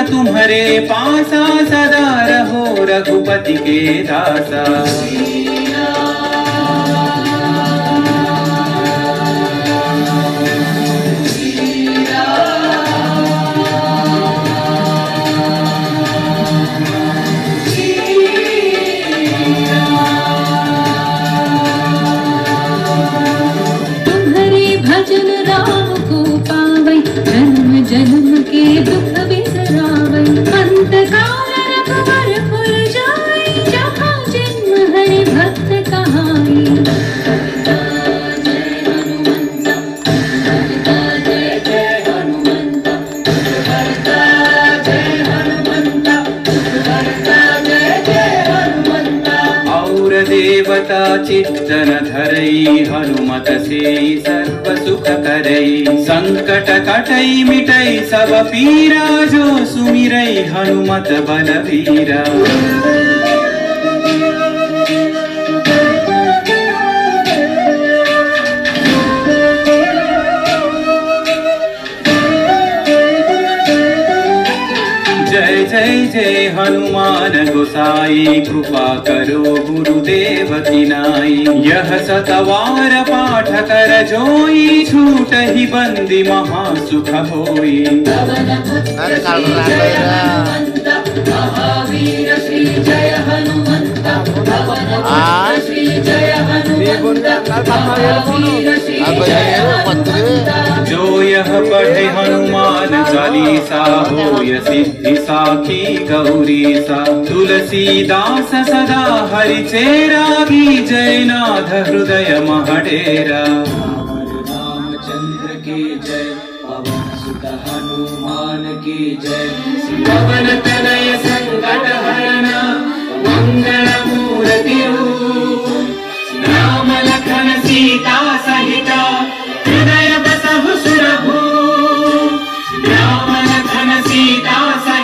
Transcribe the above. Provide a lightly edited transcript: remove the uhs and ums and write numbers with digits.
तुम्हारे पासा, सदा रहो रघुपति के दासा। जन्म के दुख बिसरावै, अंत काल रघुवर पुर जाई, जहाँ जन्म हरि भक्त कहाई। देवता चित्तन धरई, हनुमत से सर्व सुख करई। संकट कटई मिटई सब पीरा, जो सुमिरई हनुमत बलवीरा। जय जय जय हनुमान गोसाई, कृपा करो गुरुदेव की नाई। यह सतवार पाठ कर जोई, छूट ही बंदी महासुख होई। महावीर श्री जय हनुमंत, श्री जय हनुमंत, जो यह पढ़े हनुमान चालीसा, होय सिद्धि साखी गौरी सा। तुलसीदास सदा हरि चेरा, की जय नाथ हृदय महडेरा। रामचंद्र की जय, पवन सुत हनुमान की जय। पवन तनय संकट हरण, मंगल मूर्ति रूप। राम लखन सीता सहित, हृदय बसहु सुरभूप। राम लखन सीता सहित,